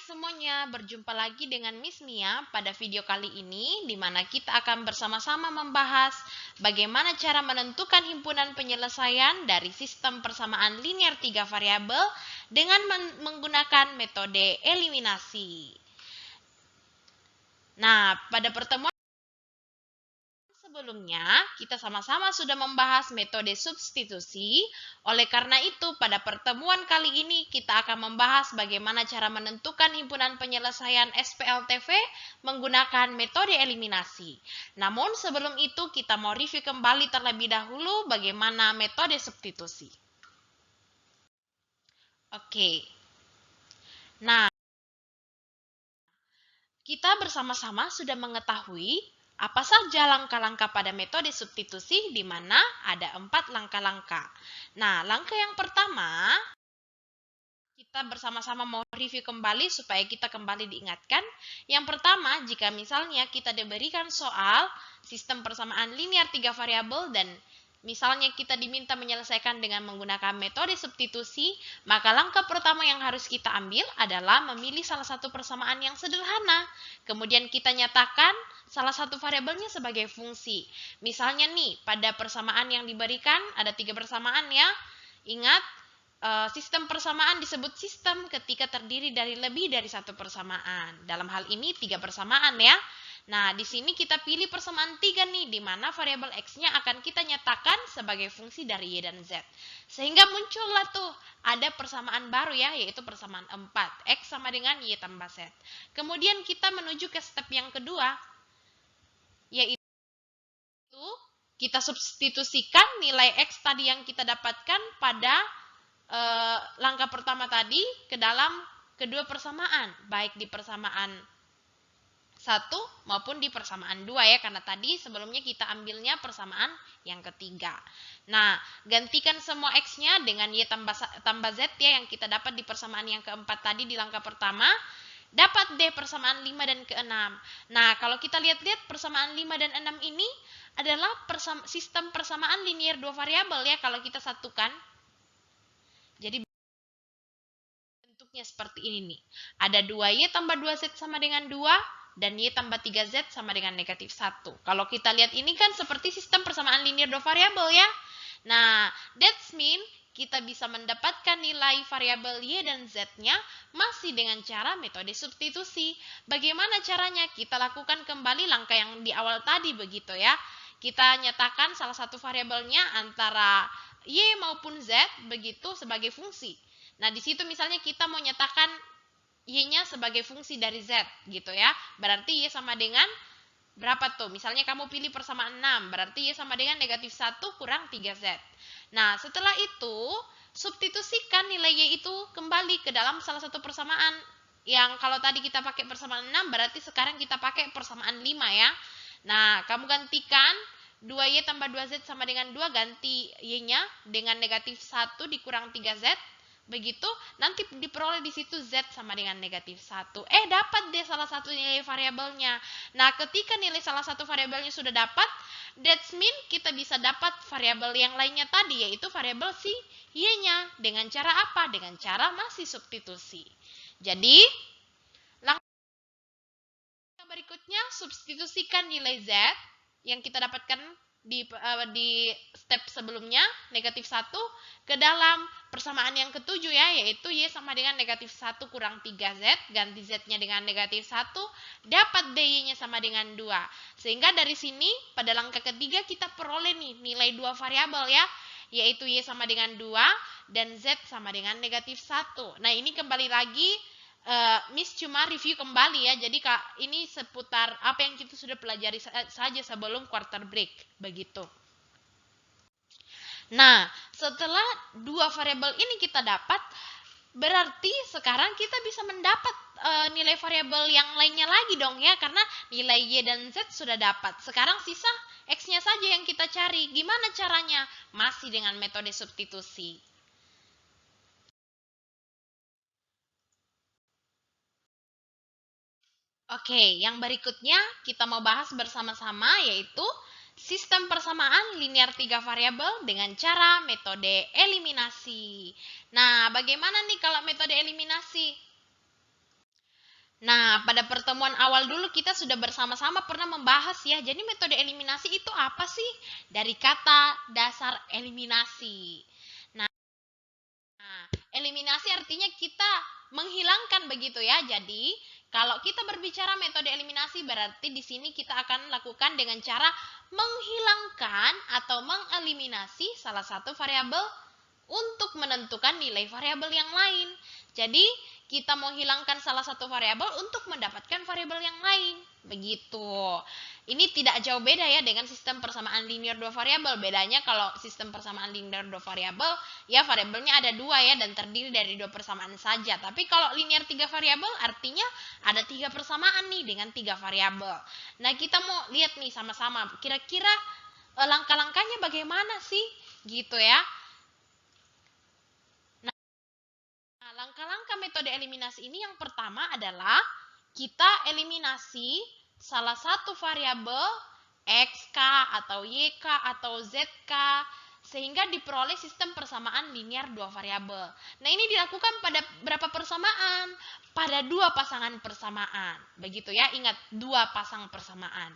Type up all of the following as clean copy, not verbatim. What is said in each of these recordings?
semuanya, berjumpa lagi dengan Miss Mia pada video kali ini di mana kita akan bersama-sama membahas bagaimana cara menentukan himpunan penyelesaian dari sistem persamaan linear 3 variabel dengan menggunakan metode eliminasi. Nah, pada pertemuan sebelumnya, kita sama-sama sudah membahas metode substitusi. Oleh karena itu, pada pertemuan kali ini kita akan membahas bagaimana cara menentukan himpunan penyelesaian SPLTV menggunakan metode eliminasi. Namun sebelum itu, kita mau review kembali terlebih dahulu bagaimana metode substitusi. Oke. Nah, kita bersama-sama sudah mengetahui apa saja langkah-langkah pada metode substitusi di mana ada 4 langkah-langkah. Nah, langkah yang pertama, kita bersama-sama mau review kembali supaya kita kembali diingatkan. Yang pertama, jika misalnya kita diberikan soal sistem persamaan linear 3 variabel dan misalnya kita diminta menyelesaikan dengan menggunakan metode substitusi, maka langkah pertama yang harus kita ambil adalah memilih salah satu persamaan yang sederhana. Kemudian kita nyatakan salah satu variabelnya sebagai fungsi. Misalnya nih, pada persamaan yang diberikan ada 3 persamaan ya. Ingat, sistem persamaan disebut sistem ketika terdiri dari lebih dari satu persamaan. Dalam hal ini 3 persamaan ya. Nah, di sini kita pilih persamaan 3 nih, di mana variabel X-nya akan kita nyatakan sebagai fungsi dari Y dan Z. Sehingga muncullah tuh ada persamaan baru ya, yaitu persamaan 4. X sama dengan Y tambah Z. Kemudian kita menuju ke step yang kedua, yaitu kita substitusikan nilai X tadi yang kita dapatkan pada langkah pertama tadi ke dalam kedua persamaan, baik di persamaan 1 maupun di persamaan 2 ya, karena tadi sebelumnya kita ambilnya persamaan yang ketiga. Nah, gantikan semua X-nya dengan Y tambah Z ya yang kita dapat di persamaan yang keempat tadi di langkah pertama. Dapat deh persamaan 5 dan ke-6. Nah, kalau kita lihat-lihat persamaan 5 dan 6 ini adalah sistem persamaan linear 2 variabel ya kalau kita satukan. Jadi bentuknya seperti ini nih. Ada 2Y tambah 2Z sama dengan 2 dan Y tambah 3Z sama dengan negatif 1. Kalau kita lihat ini kan seperti sistem persamaan linear 2 variabel ya. Nah, that's mean kita bisa mendapatkan nilai variabel Y dan Z-nya masih dengan cara metode substitusi. Bagaimana caranya? Kita lakukan kembali langkah yang di awal tadi begitu ya. Kita nyatakan salah satu variabelnya antara Y maupun Z begitu sebagai fungsi. Nah, di situ misalnya kita mau nyatakan Y-nya sebagai fungsi dari Z gitu ya. Berarti Y sama dengan berapa tuh? Misalnya kamu pilih persamaan 6, berarti Y sama dengan negatif 1 kurang 3Z. Nah, setelah itu, substitusikan nilai Y itu kembali ke dalam salah satu persamaan. Yang kalau tadi kita pakai persamaan 6, berarti sekarang kita pakai persamaan 5 ya. Nah, kamu gantikan 2Y tambah 2Z sama dengan 2, ganti Y-nya dengan negatif 1 dikurang 3Z. Begitu, nanti diperoleh di situ Z sama dengan negatif 1. Dapat deh salah satu nilai variabelnya. Nah, ketika nilai salah satu variabelnya sudah dapat, that's mean kita bisa dapat variabel yang lainnya tadi, yaitu variabel si Y-nya. Dengan cara apa? Dengan cara masih substitusi. Jadi, langkah berikutnya, substitusikan nilai Z yang kita dapatkan di step sebelumnya, negatif 1, ke dalam persamaan yang ketujuh ya, yaitu Y sama dengan negatif 1 kurang 3Z, ganti Z-nya dengan negatif 1, dapat Y-nya sama dengan 2. Sehingga dari sini, pada langkah ketiga kita peroleh nih nilai 2 variabel ya, yaitu Y sama dengan 2 dan Z sama dengan negatif 1. Nah, ini kembali lagi, Miss cuma review kembali ya, jadi Kak, ini seputar apa yang kita sudah pelajari saja sebelum quarter break, begitu. Nah, setelah 2 variabel ini kita dapat, berarti sekarang kita bisa mendapat nilai variabel yang lainnya lagi dong ya, karena nilai Y dan Z sudah dapat. Sekarang sisa X-nya saja yang kita cari. Gimana caranya? Masih dengan metode substitusi. Oke, yang berikutnya kita mau bahas bersama-sama yaitu sistem persamaan linear 3 variabel dengan cara metode eliminasi. Nah, bagaimana nih kalau metode eliminasi? Nah, pada pertemuan awal dulu kita sudah bersama-sama pernah membahas ya. Jadi metode eliminasi itu apa sih? Dari kata dasar eliminasi. Nah, eliminasi artinya kita menghilangkan begitu ya. Jadi, kalau kita berbicara metode eliminasi berarti di sini kita akan lakukan dengan cara menghilangkan atau mengeliminasi salah satu variabel untuk menentukan nilai variabel yang lain. Jadi, kita mau hilangkan salah satu variabel untuk mendapatkan variabel yang lain. Begitu. Ini tidak jauh beda ya dengan sistem persamaan linear dua variabel. Bedanya kalau sistem persamaan linear dua variabel, ya variabelnya ada dua ya dan terdiri dari dua persamaan saja. Tapi kalau linear tiga variabel artinya ada tiga persamaan nih dengan tiga variabel. Nah, kita mau lihat nih sama-sama kira-kira langkah-langkahnya bagaimana sih? Gitu ya. Langkah-langkah metode eliminasi ini yang pertama adalah kita eliminasi salah satu variabel XK atau YK atau ZK sehingga diperoleh sistem persamaan linear dua variabel. Nah, ini dilakukan pada berapa persamaan? Pada dua pasangan persamaan. Begitu ya, ingat dua pasang persamaan.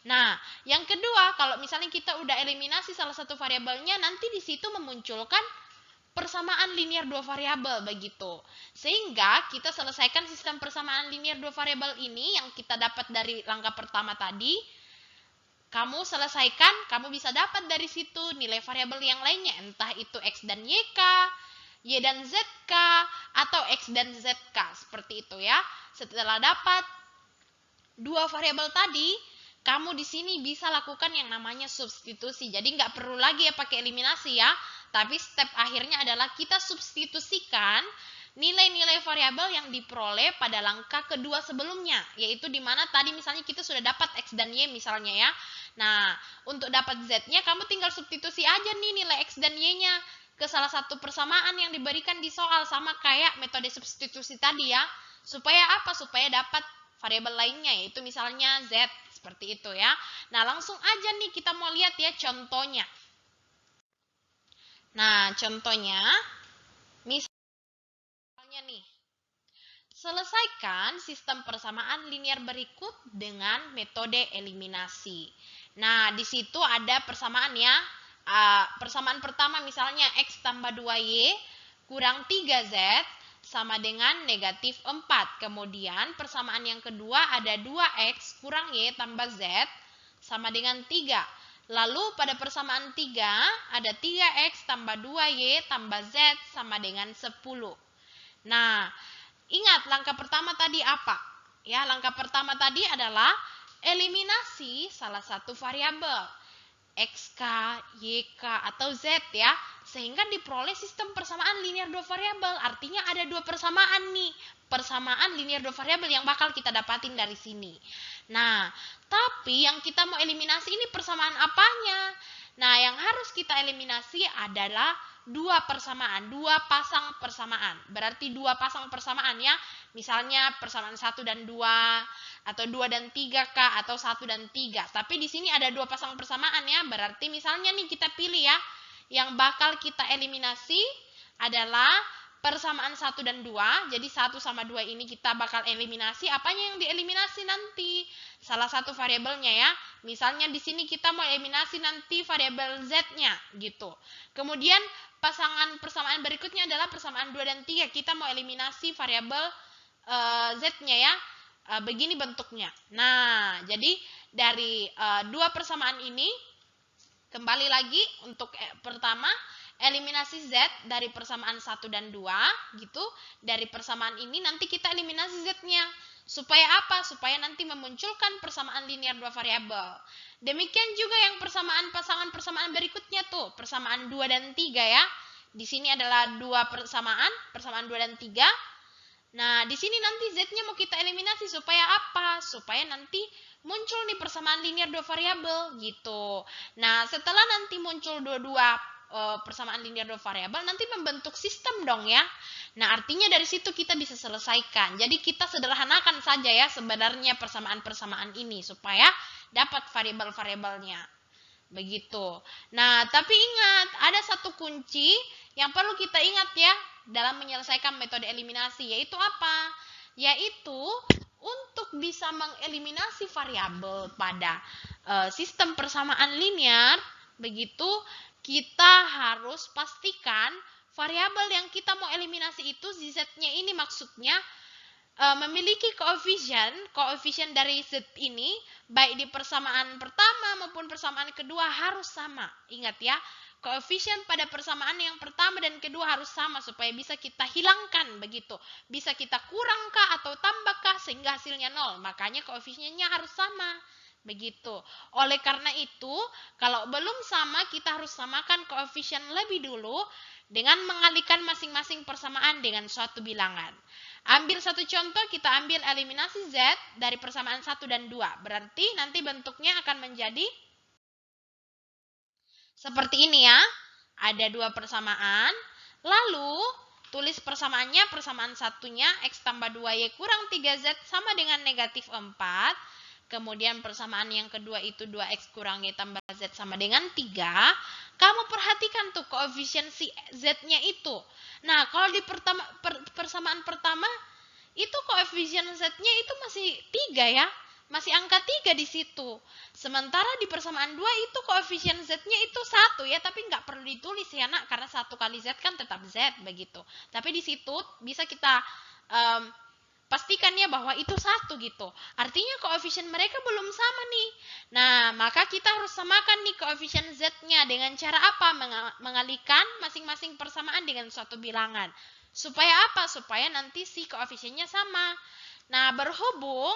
Nah, yang kedua, kalau misalnya kita udah eliminasi salah satu variabelnya, nanti di situ memunculkan persamaan linear dua variabel begitu. Sehingga kita selesaikan sistem persamaan linear dua variabel ini yang kita dapat dari langkah pertama tadi. Kamu selesaikan, kamu bisa dapat dari situ nilai variabel yang lainnya, entah itu X dan YK, Y dan ZK, atau X dan ZK, seperti itu ya. Setelah dapat dua variabel tadi, kamu di sini bisa lakukan yang namanya substitusi. Jadi nggak perlu lagi ya pakai eliminasi ya. Tapi step akhirnya adalah kita substitusikan nilai-nilai variabel yang diperoleh pada langkah kedua sebelumnya. Yaitu di mana tadi misalnya kita sudah dapat X dan Y misalnya ya. Nah, untuk dapat Z-nya kamu tinggal substitusi aja nih nilai X dan Y-nya ke salah satu persamaan yang diberikan di soal. Sama kayak metode substitusi tadi ya. Supaya apa? Supaya dapat variabel lainnya yaitu misalnya Z. Seperti itu ya. Nah, langsung aja nih kita mau lihat ya contohnya. Nah, contohnya, misalnya nih, selesaikan sistem persamaan linear berikut dengan metode eliminasi. Nah, di situ ada persamaan ya. Persamaan pertama misalnya X tambah 2Y kurang 3Z sama dengan negatif 4. Kemudian persamaan yang kedua ada 2X kurang Y tambah Z sama dengan 3. Lalu pada persamaan 3 ada 3X tambah 2Y tambah Z sama dengan 10. Nah, ingat langkah pertama tadi apa? Ya, langkah pertama tadi adalah eliminasi salah satu variabel. XK, YK, atau Z ya. Sehingga diperoleh sistem persamaan linear dua variabel. Artinya ada dua persamaan nih. Persamaan linear dua variabel yang bakal kita dapatin dari sini. Nah, tapi yang kita mau eliminasi ini persamaan apanya? Nah, yang harus kita eliminasi adalah dua persamaan, dua pasang persamaan. Berarti dua pasang persamaan ya. Misalnya persamaan 1 dan 2 atau 2 dan 3 kah atau 1 dan 3. Tapi di sini ada dua pasang persamaan ya. Berarti misalnya nih kita pilih ya. Yang bakal kita eliminasi adalah persamaan 1 dan 2. Jadi 1 sama 2 ini kita bakal eliminasi. Apanya yang dieliminasi nanti? Salah satu variabelnya ya. Misalnya di sini kita mau eliminasi nanti variabel Z-nya gitu. Kemudian pasangan persamaan berikutnya adalah persamaan 2 dan 3. Kita mau eliminasi variabel Z-nya ya. Begini bentuknya. Nah, jadi dari dua persamaan ini kembali lagi untuk pertama eliminasi Z dari persamaan 1 dan 2 gitu. Dari persamaan ini nanti kita eliminasi Z-nya. Supaya apa? Supaya nanti memunculkan persamaan linear dua variabel. Demikian juga yang persamaan pasangan persamaan berikutnya tuh, persamaan 2 dan 3 ya. Di sini adalah dua persamaan 2 dan 3. Nah, di sini nanti Z-nya mau kita eliminasi supaya apa? Supaya nanti muncul nih persamaan linear dua variabel gitu. Nah, setelah nanti muncul dua-dua persamaan linear dua variabel, nanti membentuk sistem dong ya. Nah, artinya dari situ kita bisa selesaikan. Jadi kita sederhanakan saja ya sebenarnya persamaan-persamaan ini supaya dapat variabel-variabelnya. Begitu. Nah, tapi ingat, ada satu kunci yang perlu kita ingat ya dalam menyelesaikan metode eliminasi, yaitu apa? Yaitu untuk bisa mengeliminasi variabel pada sistem persamaan linear, begitu kita harus pastikan variabel yang kita mau eliminasi itu z-nya ini maksudnya memiliki koefisien dari z ini baik di persamaan pertama maupun persamaan kedua harus sama. Ingat ya, koefisien pada persamaan yang pertama dan kedua harus sama supaya bisa kita hilangkan begitu. Bisa kita kurangkah atau tambahkah sehingga hasilnya 0. Makanya koefisiennya harus sama. Begitu. Oleh karena itu, kalau belum sama kita harus samakan koefisien lebih dulu dengan mengalihkan masing-masing persamaan dengan suatu bilangan. Ambil satu contoh, kita ambil eliminasi Z dari persamaan 1 dan 2. Berarti nanti bentuknya akan menjadi seperti ini ya. Ada dua persamaan. Lalu tulis persamaannya, persamaan satunya X tambah 2Y kurang 3Z sama dengan negatif 4. Kemudian persamaan yang kedua itu 2X kurang Y tambah Z sama dengan 3. Kamu perhatikan tuh koefisien si Z-nya itu. Nah, kalau di persamaan pertama, itu koefisien Z-nya itu masih 3 ya. Masih angka 3 di situ. Sementara di persamaan 2 itu koefisien Z-nya itu 1 ya. Tapi nggak perlu ditulis ya nak. Karena 1 kali Z kan tetap Z begitu. Tapi di situ bisa kita pastikan ya bahwa itu 1 gitu. Artinya koefisien mereka belum sama nih. Nah, maka kita harus samakan nih koefisien Z-nya dengan cara apa? Mengalihkan masing-masing persamaan dengan suatu bilangan. Supaya apa? Supaya nanti si koefisiennya sama. Nah, berhubung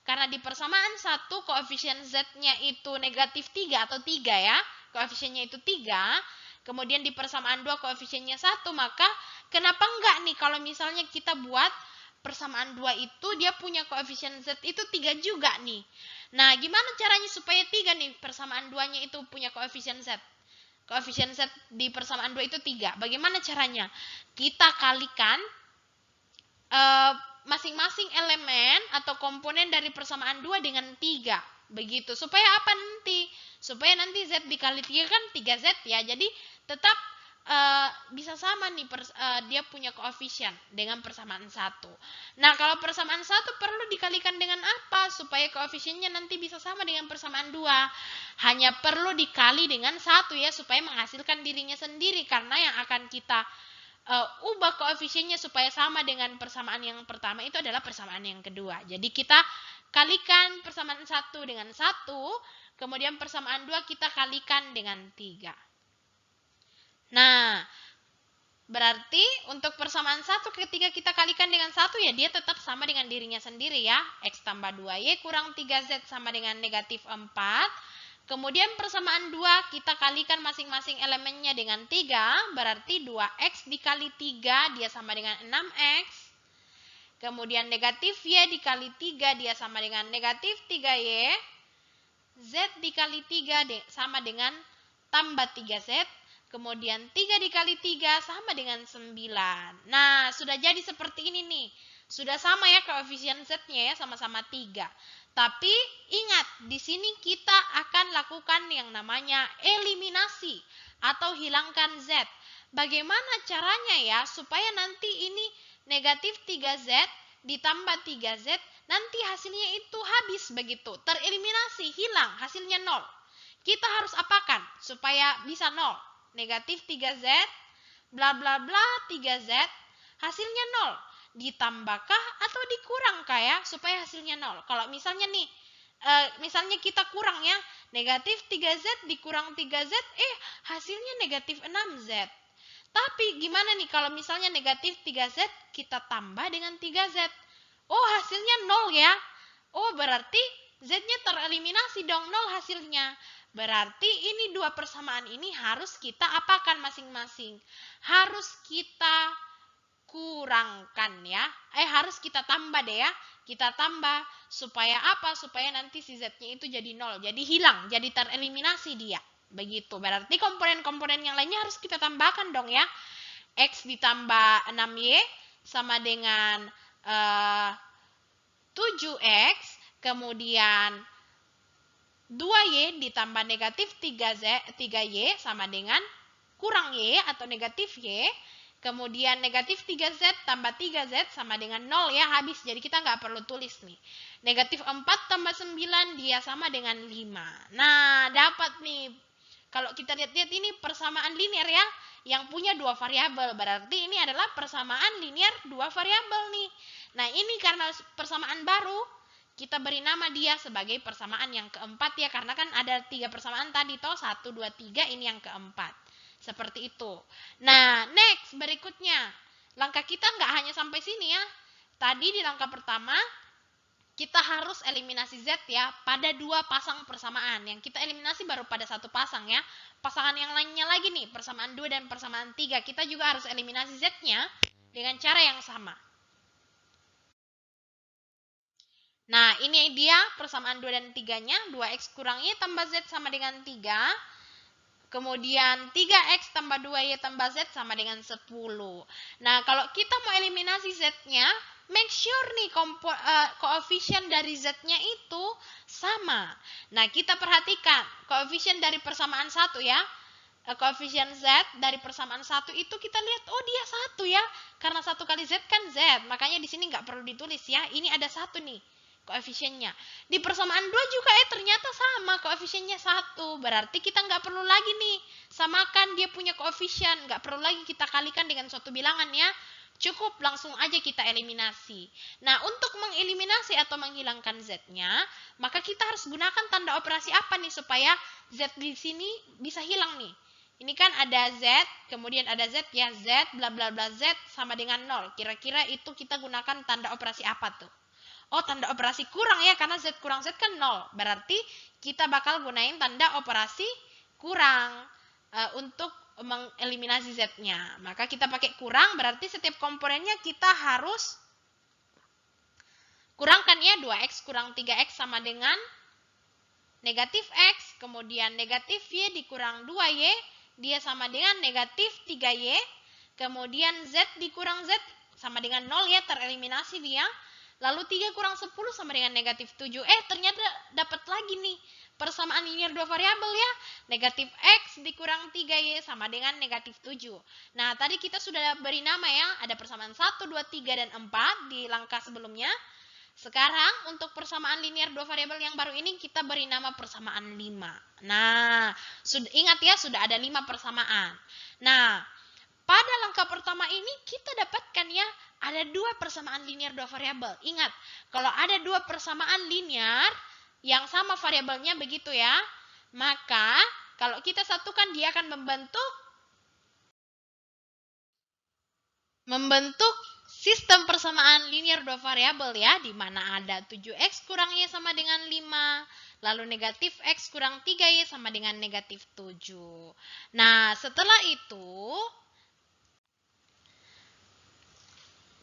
karena di persamaan 1 koefisien Z-nya itu negatif 3 atau 3 ya. Koefisiennya itu 3. Kemudian di persamaan 2 koefisiennya 1. Maka kenapa enggak nih kalau misalnya kita buat persamaan 2 itu dia punya koefisien Z itu 3 juga nih. Nah, gimana caranya supaya 3 nih persamaan 2-nya itu punya koefisien Z? Koefisien Z di persamaan 2 itu 3. Bagaimana caranya? Kita kalikan masing-masing elemen atau komponen dari persamaan 2 dengan 3. Begitu. Supaya apa nanti? Supaya nanti Z dikali 3 kan 3Z ya. Jadi tetap bisa sama nih dia punya koefisien dengan persamaan 1. Nah, kalau persamaan 1 perlu dikalikan dengan apa supaya koefisiennya nanti bisa sama dengan persamaan 2? Hanya perlu dikali dengan 1 ya supaya menghasilkan dirinya sendiri karena yang akan kita ubah koefisiennya supaya sama dengan persamaan yang pertama itu adalah persamaan yang kedua. Jadi kita kalikan persamaan 1 dengan 1, kemudian persamaan 2 kita kalikan dengan 3. Nah, berarti untuk persamaan 1 ketika kita kalikan dengan 1 ya dia tetap sama dengan dirinya sendiri ya. X tambah 2Y kurang 3Z sama dengan negatif 4. Kemudian persamaan 2 kita kalikan masing-masing elemennya dengan 3. Berarti 2X dikali 3 dia sama dengan 6X. Kemudian negatif Y dikali 3 dia sama dengan negatif 3Y. Z dikali 3 sama dengan tambah 3Z. Kemudian 3 dikali 3 sama dengan 9. Nah, sudah jadi seperti ini nih. Sudah sama ya koefisien Z-nya ya, sama-sama 3. Tapi ingat, di sini kita akan lakukan yang namanya eliminasi atau hilangkan Z. Bagaimana caranya ya supaya nanti ini negatif 3Z ditambah 3Z, nanti hasilnya itu habis begitu. Tereliminasi, hilang, hasilnya 0. Kita harus apakan supaya bisa 0? Negatif 3Z, bla bla bla 3Z, hasilnya 0. Ditambahkah atau dikurangkah ya, supaya hasilnya 0. Kalau misalnya nih, misalnya kita kurang ya, negatif 3Z dikurang 3Z, hasilnya negatif 6Z. Tapi gimana nih kalau misalnya negatif 3Z kita tambah dengan 3Z? Oh, hasilnya 0 ya. Oh, berarti Z-nya tereliminasi dong, 0 hasilnya. Berarti ini dua persamaan ini harus kita apakan masing-masing? Harus kita kurangkan ya. Harus kita tambah deh ya. Kita tambah supaya apa? Supaya nanti si Z-nya itu jadi 0. Jadi hilang, jadi tereliminasi dia. Begitu. Berarti komponen-komponen yang lainnya harus kita tambahkan dong ya. X ditambah 6Y sama dengan 7X. Kemudian 2Y ditambah negatif 3Y sama dengan kurang Y atau negatif Y. Kemudian negatif 3Z tambah 3Z sama dengan 0 ya, habis. Jadi kita nggak perlu tulis nih. Negatif 4 tambah 9 dia sama dengan 5. Nah, dapat nih. Kalau kita lihat-lihat ini persamaan linear ya, yang punya dua variabel. Berarti ini adalah persamaan linear dua variabel nih. Nah, ini karena persamaan baru, kita beri nama dia sebagai persamaan yang keempat ya, karena kan ada 3 persamaan tadi toh, 1, 2, 3, ini yang keempat. Seperti itu. Nah, next berikutnya. Langkah kita nggak hanya sampai sini ya. Tadi di langkah pertama, kita harus eliminasi Z ya pada 2 pasang persamaan. Yang kita eliminasi baru pada 1 pasang ya. Pasangan yang lainnya lagi nih, persamaan 2 dan persamaan 3. Kita juga harus eliminasi Z-nya dengan cara yang sama. Nah, ini dia persamaan 2 dan 3-nya. 2X kurang Y tambah Z sama dengan 3. Kemudian 3X tambah 2Y tambah Z sama dengan 10. Nah, kalau kita mau eliminasi Z-nya, make sure nih koefisien dari Z-nya itu sama. Nah, kita perhatikan koefisien dari persamaan 1 ya. Koefisien Z dari persamaan 1 itu kita lihat, oh dia 1 ya. Karena 1 kali Z kan Z. Makanya di sini nggak perlu ditulis ya. Ini ada 1 nih koefisiennya. Di persamaan 2 juga ternyata sama koefisiennya 1. Berarti kita nggak perlu lagi nih samakan dia punya koefisien. Nggak perlu lagi kita kalikan dengan suatu bilangan ya. Cukup langsung aja kita eliminasi. Nah, untuk mengeliminasi atau menghilangkan Z-nya, maka kita harus gunakan tanda operasi apa nih supaya Z di sini bisa hilang nih. Ini kan ada Z, kemudian ada Z ya, Z bla bla bla Z sama dengan 0. Kira-kira itu kita gunakan tanda operasi apa tuh? Oh, tanda operasi kurang ya, karena Z kurang Z kan 0. Berarti kita bakal gunain tanda operasi kurang untuk mengeliminasi Z-nya. Maka kita pakai kurang, berarti setiap komponennya kita harus kurangkan ya. 2X kurang 3X sama dengan negatif X. Kemudian negatif Y dikurang 2Y, dia sama dengan negatif 3Y. Kemudian Z dikurang Z sama dengan 0 ya, tereliminasi dia. Lalu 3 kurang 10 sama dengan negatif 7. Ternyata dapat lagi nih persamaan linear dua variabel ya. Negatif X dikurang 3Y sama dengan negatif 7. Nah, tadi kita sudah beri nama ya. Ada persamaan 1, 2, 3, dan 4 di langkah sebelumnya. Sekarang untuk persamaan linear dua variabel yang baru ini kita beri nama persamaan 5. Nah, ingat ya, sudah ada 5 persamaan. Nah, pada langkah pertama ini kita dapatkan ya, ada 2 persamaan linear 2 variabel. Ingat, kalau ada 2 persamaan linear yang sama variabelnya begitu ya, maka kalau kita satukan dia akan membentuk sistem persamaan linear 2 variabel ya, di mana ada 7X kurang Y sama dengan 5, lalu negatif X kurang 3Y sama dengan negatif 7. Nah, setelah itu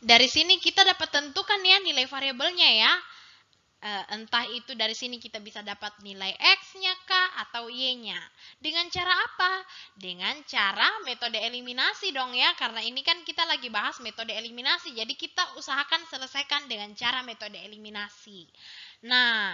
dari sini kita dapat tentukan ya nilai variabelnya ya. Entah itu dari sini kita bisa dapat nilai X-nya kah atau Y-nya. Dengan cara apa? Dengan cara metode eliminasi dong ya. Karena ini kan kita lagi bahas metode eliminasi. Jadi kita usahakan selesaikan dengan cara metode eliminasi. Nah,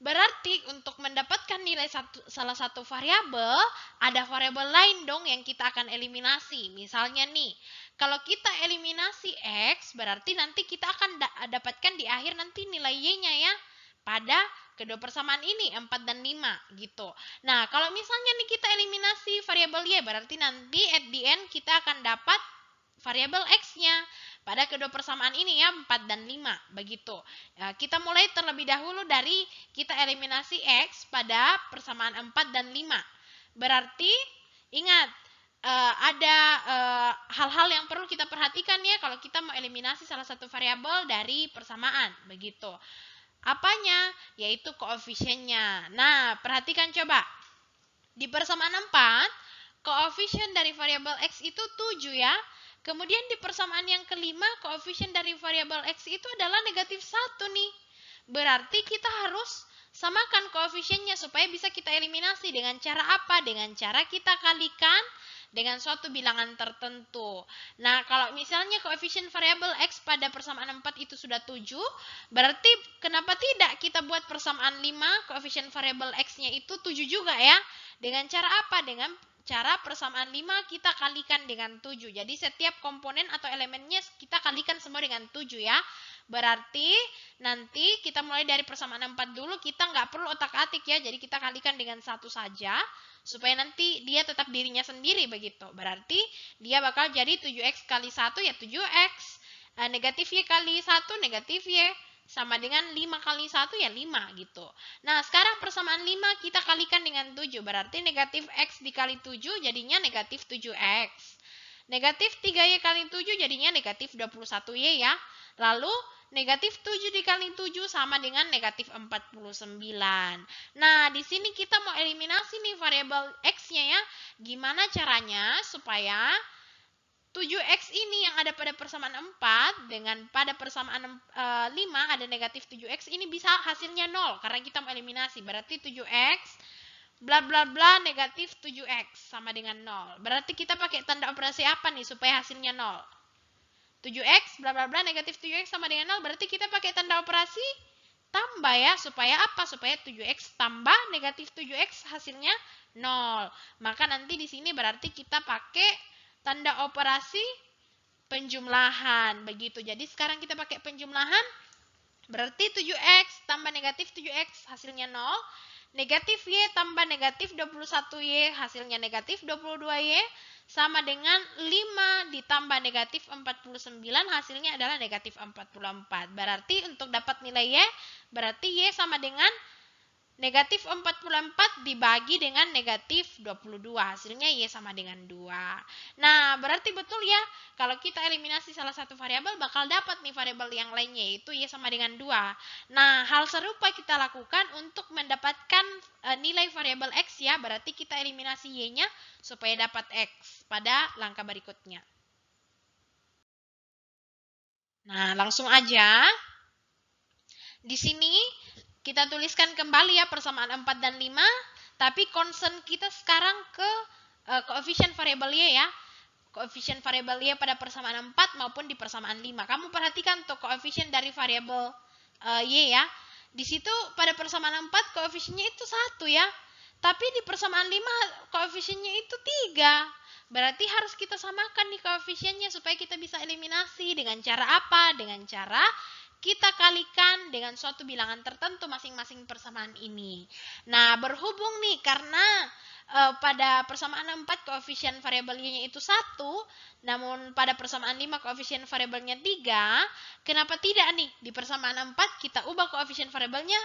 berarti untuk mendapatkan nilai salah satu variabel, ada variabel lain dong yang kita akan eliminasi. Misalnya nih, kalau kita eliminasi X, berarti nanti kita akan dapatkan di akhir nanti nilai Y-nya ya. Pada kedua persamaan ini, 4 dan 5 gitu. Nah, kalau misalnya nih kita eliminasi variabel Y, berarti nanti at the end kita akan dapat variabel X-nya. Pada kedua persamaan ini ya, 4 dan 5 begitu. Kita mulai terlebih dahulu dari kita eliminasi X pada persamaan 4 dan 5. Berarti ingat, ada hal-hal yang perlu kita perhatikan ya kalau kita mau eliminasi salah satu variabel dari persamaan begitu. Apanya? Yaitu koefisiennya. Nah, perhatikan coba. Di persamaan 4, koefisien dari variabel X itu 7 ya. Kemudian di persamaan yang kelima, koefisien dari variabel X itu adalah negatif 1 nih. Berarti kita harus samakan koefisiennya supaya bisa kita eliminasi. Dengan cara apa? Dengan cara kita kalikan dengan suatu bilangan tertentu. Nah, kalau misalnya koefisien variabel X pada persamaan 4 itu sudah 7, berarti kenapa tidak kita buat persamaan 5, koefisien variabel X-nya itu 7 juga ya. Dengan cara apa? Dengan cara persamaan 5 kita kalikan dengan 7. Jadi setiap komponen atau elemennya kita kalikan semua dengan 7 ya. Berarti nanti kita mulai dari persamaan 4 dulu, kita nggak perlu otak-atik ya. Jadi kita kalikan dengan 1 saja supaya nanti dia tetap dirinya sendiri begitu. Berarti dia bakal jadi 7x kali 1 ya 7x. Negatif Y kali 1 negatif Y. Sama dengan 5 kali 1 ya 5 gitu. Nah sekarang persamaan 5 kita kalikan dengan 7. Berarti negatif X dikali 7 jadinya negatif 7X. Negatif 3Y kali 7 jadinya negatif 21Y ya. Lalu negatif 7 dikali 7 sama dengan negatif 49. Nah di sini kita mau eliminasi nih variabel X-nya ya. Gimana caranya supaya 7x ini yang ada pada persamaan 4 dengan pada persamaan 5 ada negatif 7x ini bisa hasilnya 0 karena kita mau eliminasi. Berarti 7x bla bla bla negatif 7x sama dengan 0. Berarti kita pakai tanda operasi apa nih supaya hasilnya 0? 7x bla bla bla negatif 7x sama dengan 0. Berarti kita pakai tanda operasi tambah ya. Supaya apa? Supaya 7x tambah negatif 7x hasilnya 0. Maka nanti di sini berarti kita pakai tanda operasi penjumlahan begitu. Jadi sekarang kita pakai penjumlahan. Berarti 7x tambah negatif 7x hasilnya 0. Negatif Y tambah negatif 21Y hasilnya negatif 22Y. Sama dengan 5 ditambah negatif 49 hasilnya adalah negatif 44. Berarti untuk dapat nilai Y, berarti Y sama dengan negatif 44 dibagi dengan negatif 22. Hasilnya Y sama dengan 2. Nah, berarti betul ya. Kalau kita eliminasi salah satu variabel, bakal dapat nih variabel yang lainnya, yaitu Y sama dengan 2. Nah, hal serupa kita lakukan untuk mendapatkan nilai variabel X ya. Berarti kita eliminasi Y-nya supaya dapat X pada langkah berikutnya. Nah, langsung aja. Di sini kita tuliskan kembali ya persamaan 4 dan 5, tapi concern kita sekarang ke koefisien variabel Y ya. Koefisien variabel Y pada persamaan 4 maupun di persamaan 5. Kamu perhatikan tuh koefisien dari variabel Y ya. Di situ pada persamaan 4 koefisiennya itu 1 ya. Tapi di persamaan 5 koefisiennya itu 3. Berarti harus kita samakan nih koefisiennya supaya kita bisa eliminasi. Dengan cara apa? Dengan cara kita kalikan dengan suatu bilangan tertentu masing-masing persamaan ini. Nah, berhubung nih karena pada persamaan 4 koefisien variabel Y-nya itu 1, namun pada persamaan 5 koefisien variabelnya 3, kenapa tidak nih di persamaan 4 kita ubah koefisien variabelnya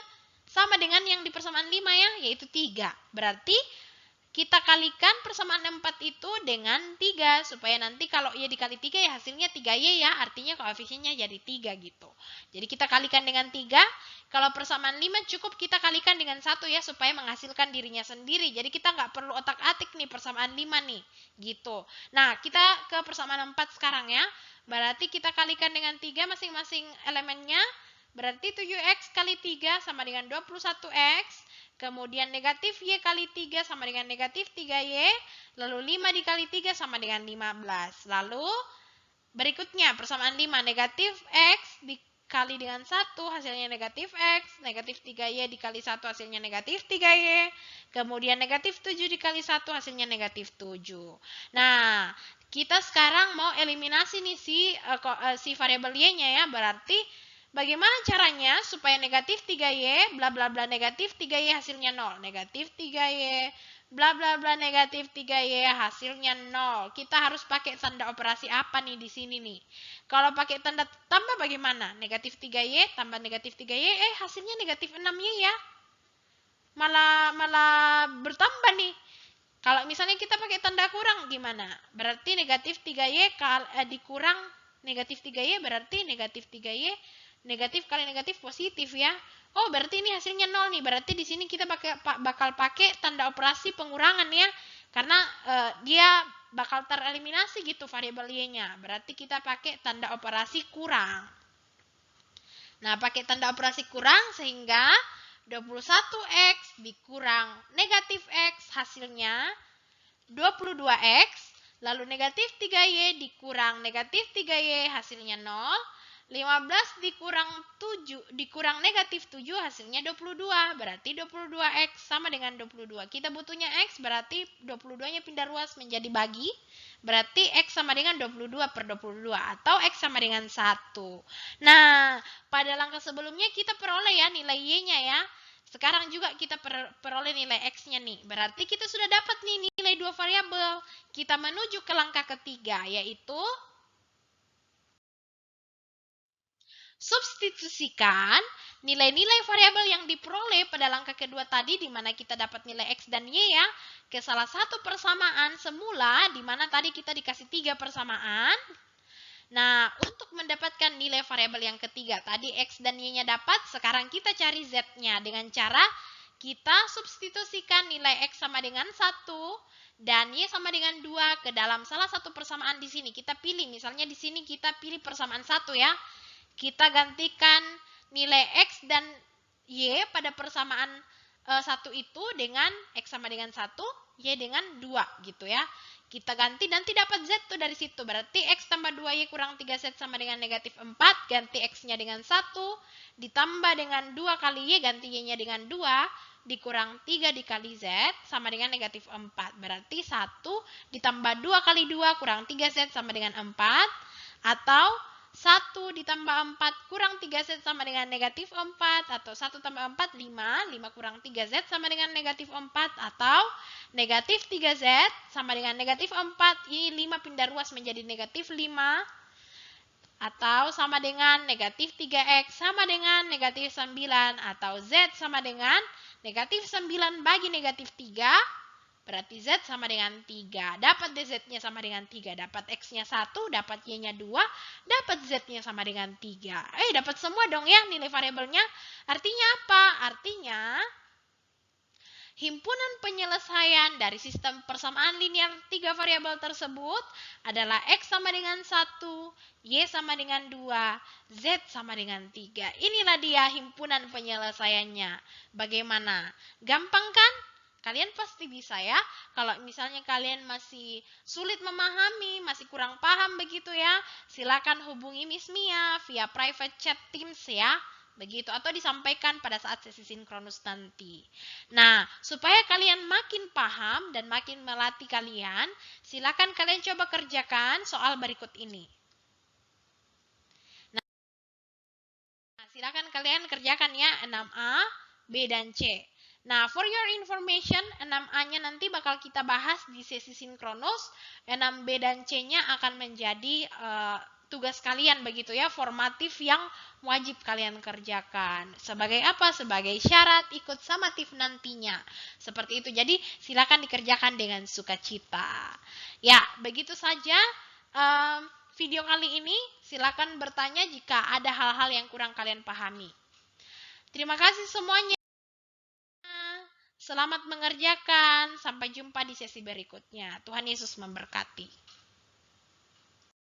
sama dengan yang di persamaan 5 ya, yaitu 3. Berarti kita kalikan persamaan 4 itu dengan 3 supaya nanti kalau Y dikali 3 ya hasilnya 3Y ya, artinya koefisiennya jadi 3 gitu. Jadi kita kalikan dengan 3, kalau persamaan 5 cukup kita kalikan dengan 1 ya supaya menghasilkan dirinya sendiri. Jadi kita nggak perlu otak-atik nih persamaan 5 nih gitu. Nah kita ke persamaan 4 sekarang ya. Berarti kita kalikan dengan 3 masing-masing elemennya. Berarti 7x kali 3 sama dengan 21x. Kemudian negatif Y kali 3 sama dengan negatif 3Y. Lalu 5 dikali 3 sama dengan 15. Lalu berikutnya persamaan 5. Negatif X dikali dengan 1 hasilnya negatif X. Negatif 3Y dikali 1 hasilnya negatif 3Y. Kemudian negatif 7 dikali 1 hasilnya negatif 7. Nah, kita sekarang mau eliminasi nih si variabel Y-nya ya. Berarti bagaimana caranya supaya negatif 3Y, bla bla bla negatif 3Y hasilnya 0. Negatif 3Y, bla bla bla negatif 3Y hasilnya 0. Kita harus pakai tanda operasi apa nih di sini nih? Kalau pakai tanda tambah bagaimana? Negatif 3Y tambah negatif 3Y, hasilnya negatif 6Y ya. Malah bertambah nih. Kalau misalnya kita pakai tanda kurang gimana? Berarti negatif 3Y dikurang negatif 3Y berarti negatif 3Y negatif kali negatif positif ya. Oh, berarti ini hasilnya 0 nih. Berarti di sini kita bakal pakai tanda operasi pengurangan ya. Karena dia bakal tereliminasi gitu variabel Y-nya. Berarti kita pakai tanda operasi kurang. Nah, pakai tanda operasi kurang sehingga 21x dikurang negatif x hasilnya 22x. Lalu negatif 3Y dikurang negatif 3Y hasilnya 0. 15 dikurang negatif 7 hasilnya 22. Berarti 22X sama dengan 22. Kita butuhnya X berarti 22-nya pindah ruas menjadi bagi. Berarti X sama dengan 22 per 22 atau X sama dengan 1. Nah, pada langkah sebelumnya kita peroleh ya nilai Y-nya ya. Sekarang juga kita peroleh nilai X-nya nih. Berarti kita sudah dapat nih nilai dua variabel. Kita menuju ke langkah ketiga yaitu substitusikan nilai-nilai variabel yang diperoleh pada langkah kedua tadi di mana kita dapat nilai X dan Y ya ke salah satu persamaan semula di mana tadi kita dikasih 3 persamaan. Nah, untuk mendapatkan nilai variabel yang ketiga tadi X dan Y-nya dapat, sekarang kita cari Z-nya dengan cara kita substitusikan nilai X sama dengan 1 dan Y sama dengan 2 ke dalam salah satu persamaan di sini. Kita pilih, misalnya di sini kita pilih persamaan 1 ya. Kita gantikan nilai X dan Y pada persamaan 1 itu dengan X sama dengan 1, Y dengan 2 gitu ya. Kita ganti nanti dapat Z tuh dari situ. Berarti X tambah 2Y kurang 3Z sama dengan negatif 4. Ganti X-nya dengan 1. Ditambah dengan 2 kali Y, ganti Y-nya dengan 2. Dikurang 3 dikali Z sama dengan negatif 4. Berarti 1 ditambah 2 kali 2 kurang 3Z sama dengan 4. Atau 1 ditambah 4 kurang 3Z sama dengan negatif 4. Atau 1 tambah 4, 5. 5 kurang 3Z sama dengan negatif 4. Atau negatif 3Z sama dengan negatif 4. Ini 5 pindah ruas menjadi negatif 5. Atau sama dengan negatif 3X sama dengan negatif 9. Atau Z sama dengan negatif 9 bagi negatif 3. Berarti Z sama dengan 3. Dapat DZ-nya sama dengan 3. Dapat X-nya 1, dapat Y-nya 2, dapat Z-nya sama dengan 3. Dapat semua dong ya nilai variabelnya. Artinya apa? Artinya himpunan penyelesaian dari sistem persamaan linear 3 variabel tersebut adalah X sama dengan 1, Y sama dengan 2, Z sama dengan 3. Inilah dia himpunan penyelesaiannya. Bagaimana? Gampang kan? Kalian pasti bisa ya. Kalau misalnya kalian masih sulit memahami, masih kurang paham begitu ya, silakan hubungi Miss Mia via private chat Teams ya. Begitu, atau disampaikan pada saat sesi sinkronus nanti. Nah, supaya kalian makin paham dan makin melatih kalian, silakan kalian coba kerjakan soal berikut ini. Nah, silakan kalian kerjakan ya 6A, B, dan C. Nah, for your information, 6A-nya nanti bakal kita bahas di sesi sinkronus. 6B dan C-nya akan menjadi tugas kalian begitu ya, formatif yang wajib kalian kerjakan. Sebagai apa? Sebagai syarat ikut summative nantinya. Seperti itu. Jadi, silakan dikerjakan dengan sukacita. Ya, begitu saja video kali ini. Silakan bertanya jika ada hal-hal yang kurang kalian pahami. Terima kasih semuanya. Selamat mengerjakan. Sampai jumpa di sesi berikutnya. Tuhan Yesus memberkati.